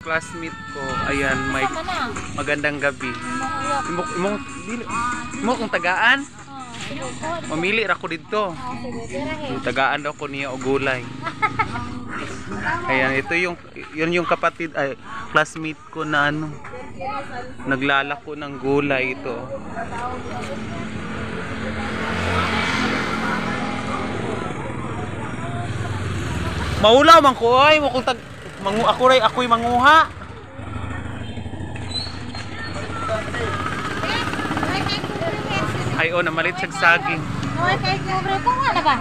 Classmate ko, ayan, may magandang gabi. Imo kung tagaan? Mamili ra ko dito. Yung tagaan daw ko niya og gulay. Ayan, ito yung kapatid ay classmate ko na ano. Naglalako ng gulay ito. Maulaw man ko ay mo kung ako'y manguha. Ay, namalit siyang saging. Oy, kay kubre ko wala ba?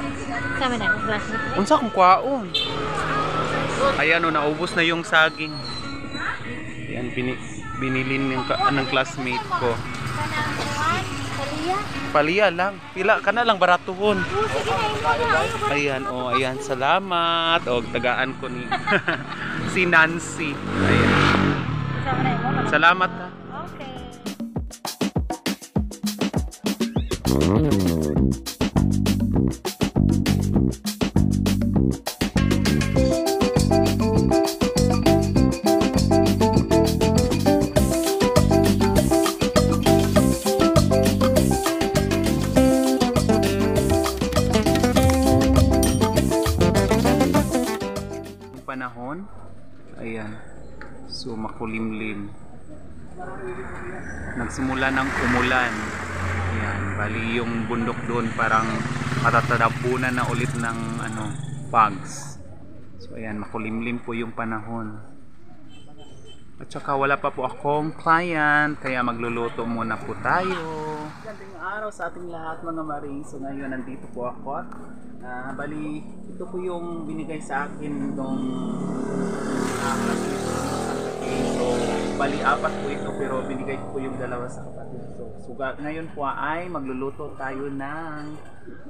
Sama na ang classmate. Unsa kung kwaon? Ayan, naubos na yung saging. Ayan, binilin ng classmate ko. Paliya lang. Pila ka na lang baratuhon. Ayan, ayan, salamat. Tagaan ko ni si Nancy. Ayan. Salamat ha. Okay. Panahon, ayan, so makulimlim, nagsimula ng umulan, ayan, bali yung bundok doon parang matatadapunan na ulit ng fogs. So ayan, makulimlim po yung panahon at saka wala pa po akong client kaya magluluto muna po tayo. Magandang araw sa ating lahat mga maring. So ngayon nandito po ako. Bali ito po yung binigay sa akin nung so bali apat po ito pero binigay ko po yung dalawa sa kapatid. So ngayon po ay magluluto tayo ng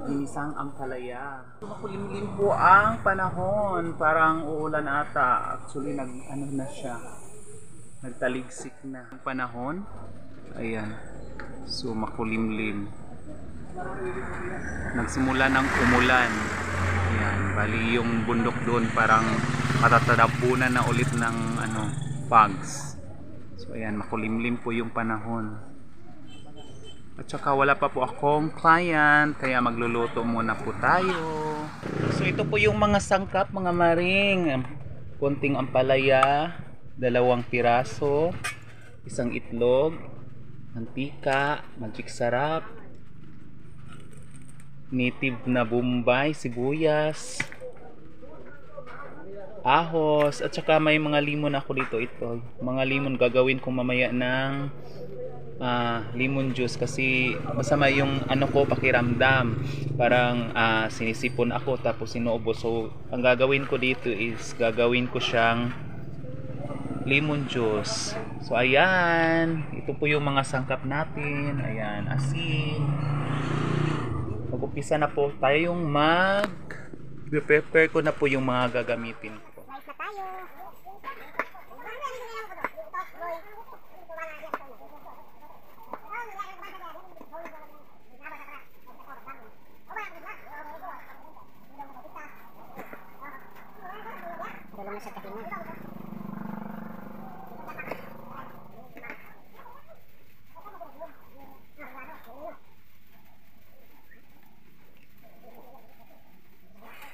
ginisang ampalaya. Makulimlim po ang panahon, parang uulan ata. Actually na siya, nagtaligsik na ang panahon. Ayan, so makulimlim, nagsimula ng umulan. Ayan, bali yung bundok doon parang matatadapunan na ulit ng fogs. So ayan, makulimlim po yung panahon at saka wala pa po akong client kaya magluluto muna po tayo. So ito po yung mga sangkap mga maring. Konting ampalaya, 2 piraso, isang itlog, mantika, magic sarap, native na bombay, sibuyas, ahos, at saka may mga limon ako dito. Ito, mga limon gagawin ko mamaya ng lemon juice kasi masama yung ko pakiramdam. Parang sinisipon ako tapos sinuubos. So ang gagawin ko dito is gagawin ko siyang lemon juice. So ayan, ito po yung mga sangkap natin. Ayan, asin. Mag-umpisa na po tayong prepare ko na po yung mga gagamitin ko. Nice na tayo. Dalo na sa tahinan.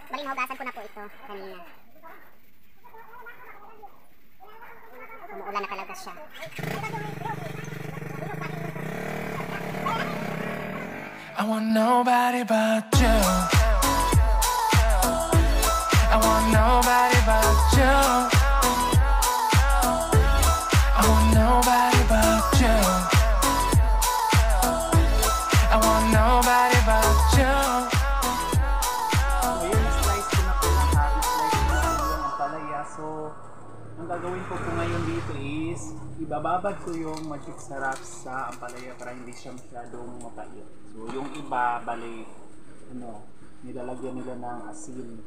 Baling hugasan ko na po ito kanina. Umuulan na kalagas siya. I want nobody but you. I want nobody but you. I want nobody but you. I want nobody but you. So, ang gagawin ko po ngayon dito is ibababad ko yung magic sarap sa ampalaya para hindi siya masyadong mapait. So, yung iba, bali, nilalagyan nila ng asin,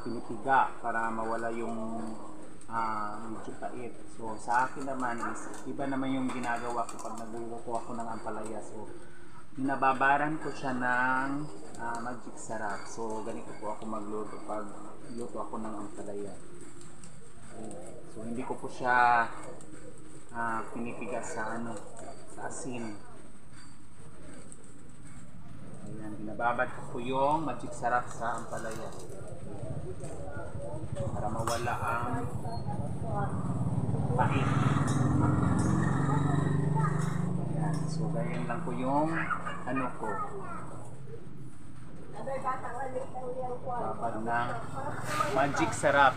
pinipiga para mawala yung medyo pait. So, sa akin naman is, iba naman yung ginagawa ko pag nagluluto ako ng ampalaya. So, binababaran ko siya ng magic sarap. So ganito po ako magluto pag luto ako ng ampalaya. ko po siya pinipigas sa sa asin. Ayan, binababad ko po yung magic sarap sa ampalaya para mawala ang pait. Ayan, so ganyan lang po yung ko. Babad ng magic sarap.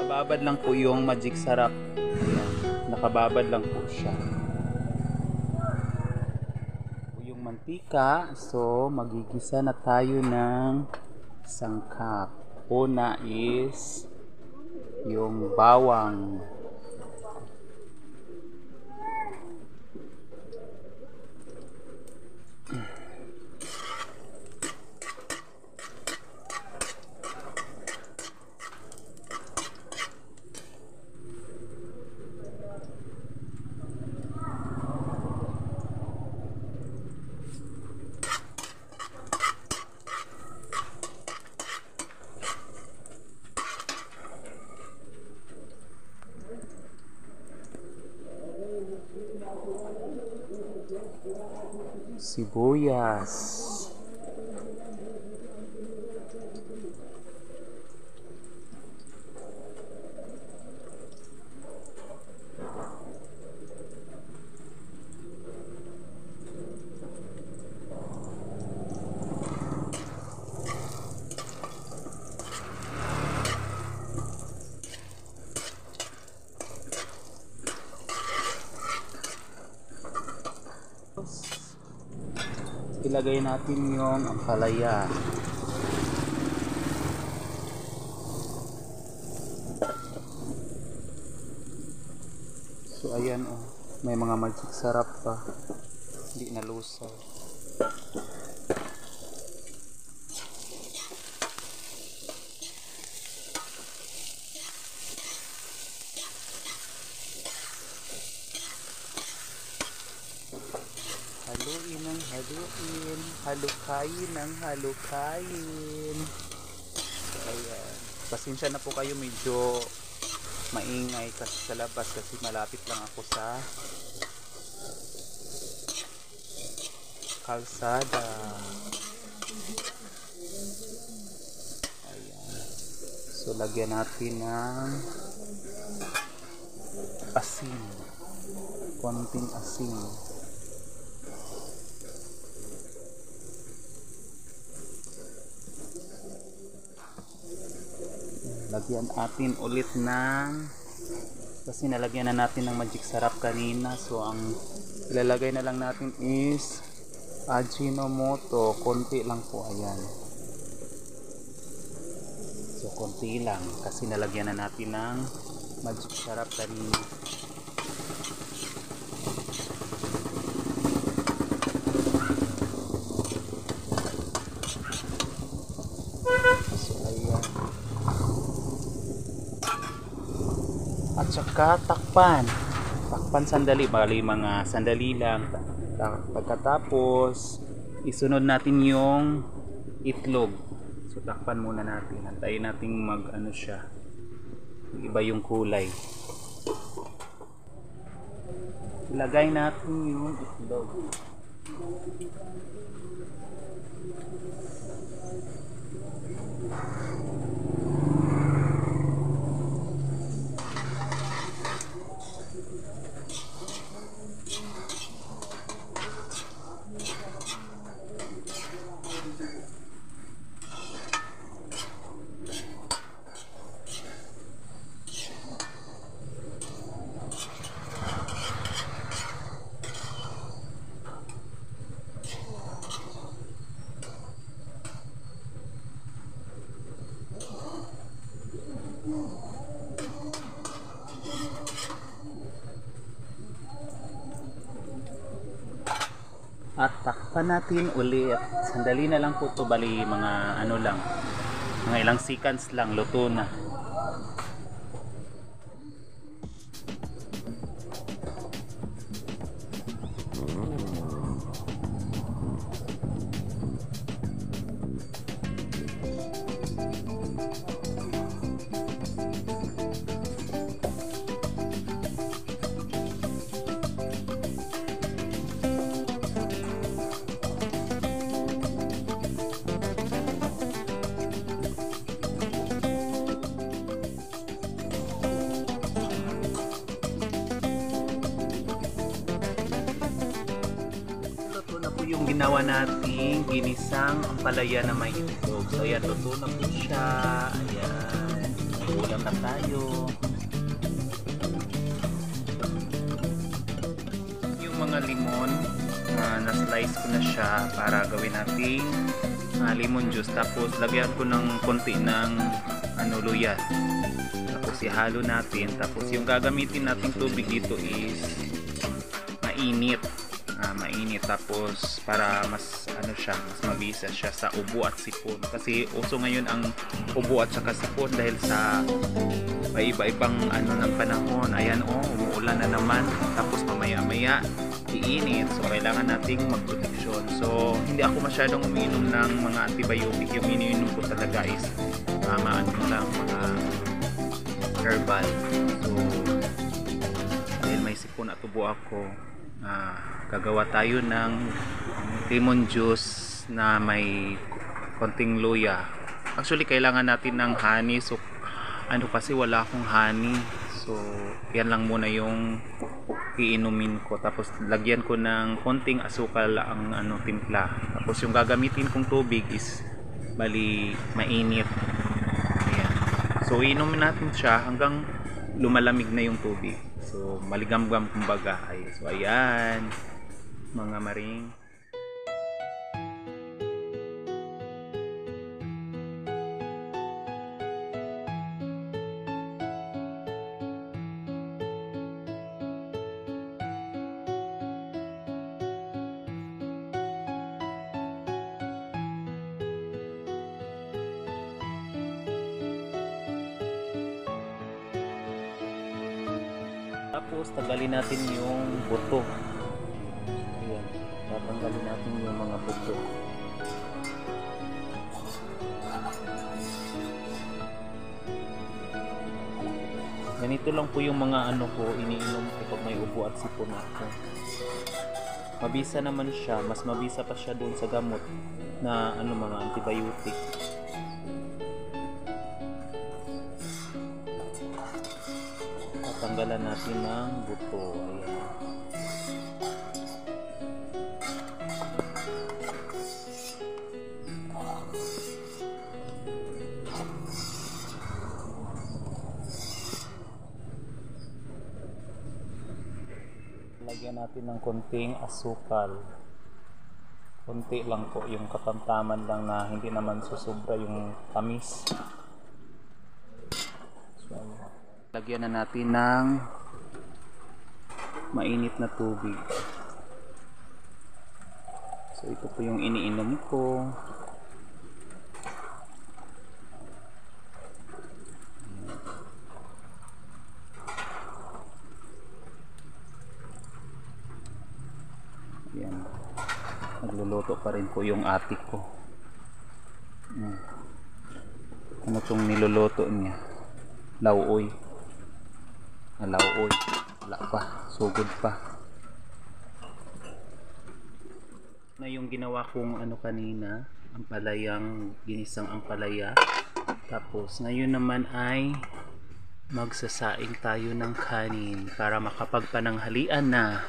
Nakababad lang po yung magic sarap. Ayan, nakababad lang po siya. Po yung mantika. So, magigisa na tayo ng sangkap. Una is yung bawang. Sibuyas. Ilagay natin yung ampalaya. So ayan, may mga magic sarap pa, hindi nalusaw. Haluin ng haluin, halukayin ng halukayin. So, ayan. Pasensya na po kayo, medyo maingay kasi sa labas kasi malapit lang ako sa kalsada. Ayan. So lagyan natin ng asin, konting asin. Lagyan natin ulit ng, kasi nalagyan na natin ng magic sarap kanina, so ang ilalagay na lang natin is Ajinomoto, konti lang po. Ayan, so konti lang kasi nalagyan na natin ng magic sarap kanina. At saka takpan sandali, bali mga sandali lang. Pagkatapos isunod natin yung itlog. So takpan muna natin, antayin natin mag siya, iba yung kulay. Ilagay natin yung itlog. At takpan natin ulit. Sandali na lang po to, bali mga ano lang, mga ilang seconds lang, luto na. Yung ginawa nating ginisang ampalaya na may itlog. So ayan, luto na po siya. Ayan, ulam na tayo. Yung mga limon, na-slice ko na siya para gawin nating lemon juice. Tapos lagyan ko ng konti ng luya. Tapos ihalo natin. Tapos yung gagamitin nating tubig dito is mainit. Mainit, tapos para mas mas mabisa siya sa ubo at sipon, kasi uso ngayon ang ubo at saka sipon dahil sa iba-ibang ng panahon. Ayan, umuulan na naman, tapos mamaya-maya iinit, so kailangan nating magproteksyon. So hindi ako masyadong umiinom ng mga antibiotic. Yung iniinom ko talaga is mga herbal. So dahil may sipon at ubo ako, gagawa tayo ng lemon juice na may konting luya. Actually kailangan natin ng honey, so kasi wala akong honey, so yan lang muna yung iinumin ko. Tapos lagyan ko ng konting asukal ang timpla. Tapos yung gagamitin kong tubig is bali mainit. Ayan. So iinumin natin siya hanggang lumalamig na yung tubig. So maligam-gam kumbaga. So ayan mga maring. Tapos tanggalin natin yung buto. Ayan, tatanggalin natin yung mga buto. Ganito lang po yung mga ko, iniinom ko pag may ubo at sipon ako. Mabisa naman siya, mas mabisa pa siya doon sa gamot na mga antibiotic. Tanggalan natin ng buto. Ayan. Lagyan natin ng konting asukal. Konti lang po, yung katamtaman lang na hindi naman susobra yung tamis. So, lagyan na natin ng mainit na tubig. So ito po yung iniinom ko. Ayan. Nagluluto pa rin po yung ate ko. Ano itong niluluto niya? Lauoy. Lauoy. Wala pa. Sugod pa. Na yung ginawa kong kanina, ampalayang, ginisang ampalaya. Tapos ngayon naman ay magsasaing tayo ng kanin para makapagpananghalian na.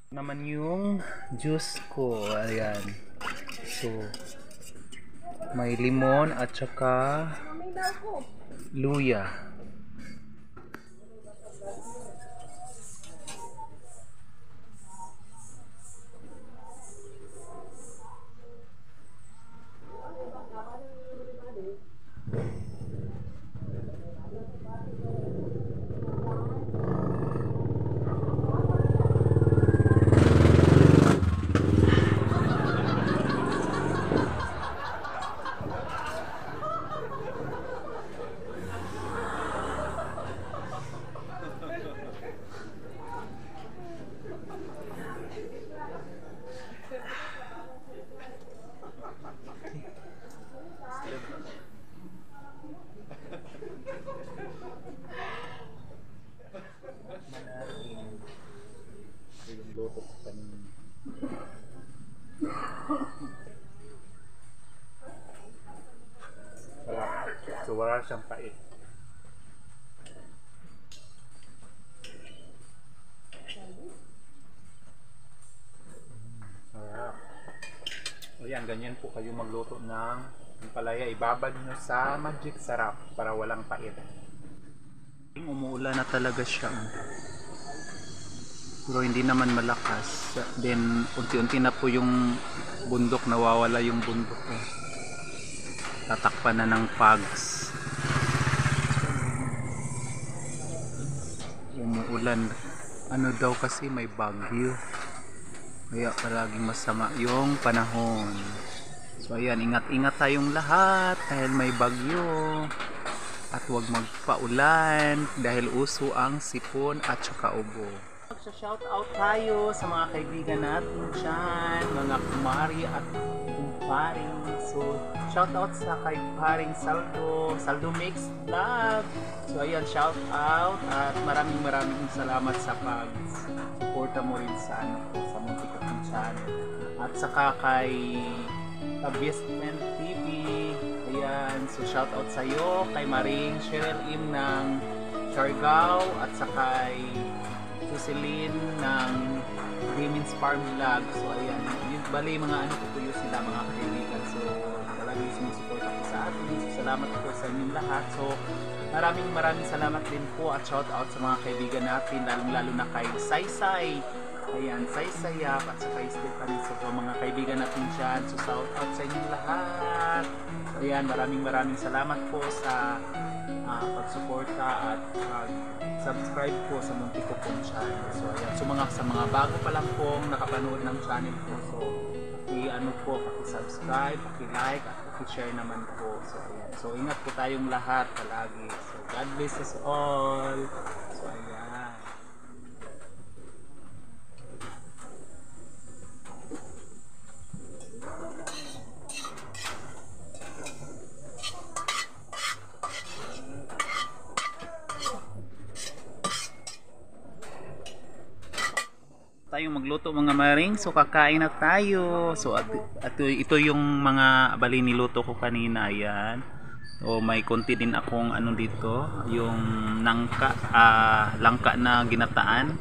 Naman yung juice ko. Ayan. So may limon at saka luya. So wala siyang pait. Sarap. O yan, ganyan po kayo magluto ng ampalaya. Ibabad nyo sa Magic Sarap para walang pait. Umuulan na talaga siya. Pero hindi naman malakas. Then unti-unti na po yung bundok, nawawala yung bundok. Tatakpan na ng fogs. Umuulan. Ano daw kasi may bagyo. Kaya palaging masama yung panahon. So ayan, ingat-ingat tayong lahat dahil may bagyo. At huwag magpaulan dahil uso ang sipon at saka ubo. Shout out tayo sa mga kaibigan natin dyan, mga kumari at kumparing. So shout out sa kay paring Saldo Mix Vlog. So ayan, shout out at maraming salamat sa pag-suporta mo rin sa sa muntik kong channel. At saka kay Kabistment TV. Ayan, so shout out sa iyo kay Maring Cheryl Im ng Siargao at saka kay Susilin ng Women's Farm Vlog. So ayan, yun bali mga ano po yung sila mga kaibigan. So talagang sumusuporta po sa atin. So salamat po sa inyong lahat. So maraming salamat din po at shout out sa mga kaibigan natin, lalo na kay Saysay. Ayan, Saysayap at saka kay Stephanie. So mga kaibigan natin dyan. So shout out sa inyong lahat. So ayan, maraming salamat po sa pagsuporta at subscribe po sa muntik ko pong channel. So ayan, so sa mga bago pa lang pong nakapanood ng channel ko, so paki-subscribe, paki-like at paki-share naman po. So ayan, so ingat po tayong lahat palagi. So God bless us all. So ayan. Tayong magluto mga maring, so kakain na tayo. So ito yung mga bali niluto ko kanina. Ayan, so may konti din akong ano dito, yung langka na ginataan.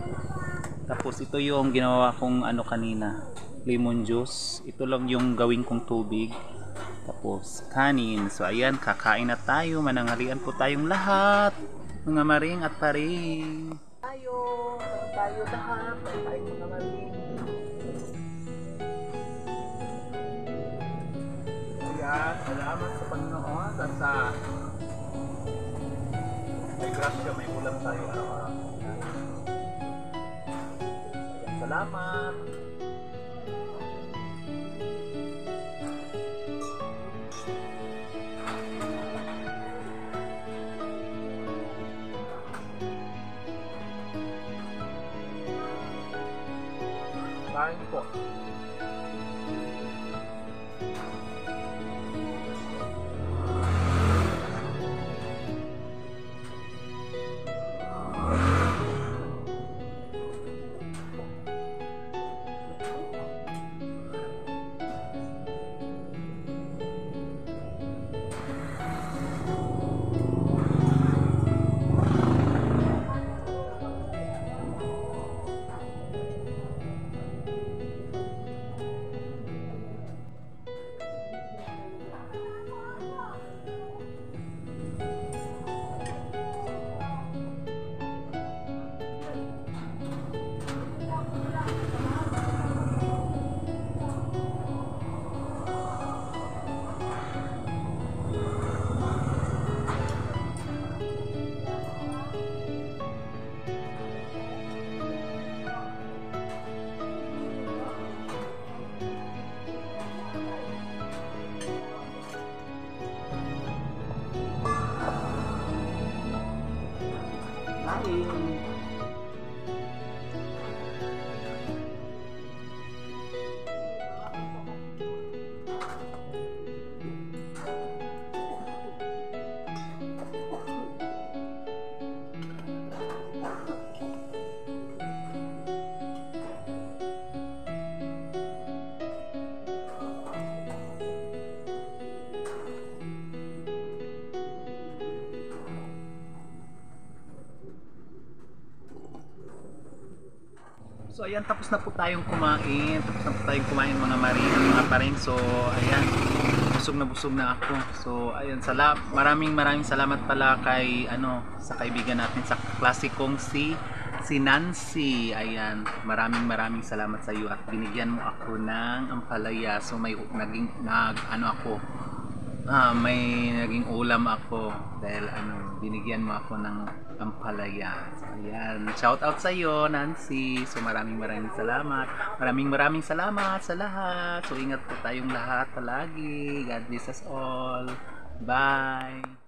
Tapos ito yung ginawa kong ano kanina, lemon juice. Ito lang yung gawin kong tubig. Tapos kanin. So ayan, kakain na tayo. Mananghalian po tayong lahat mga maring at paring. Tayo lahat, tayo mga maring. Ayan, salamat sa Panginoon at sa may grasya, may ulam tayo araw-araw. Ayan, salamat. Kain po. So ayan, tapos na po tayong kumain. Tapos na po tayong kumain mga maring, mga paring. So ayan, busog na ako. So ayan, maraming salamat pala kay sa kaibigan natin sa klase kong si Nancy. Ayan, maraming salamat sa iyo at binigyan mo ako ng ampalaya. So may naging ulam ako dahil binigyan mo ako ng ampalaya. So ayan, shout out sa iyo Nancy. So maraming salamat. Maraming salamat sa lahat. So ingat po tayong lahat palagi. God bless us all. Bye.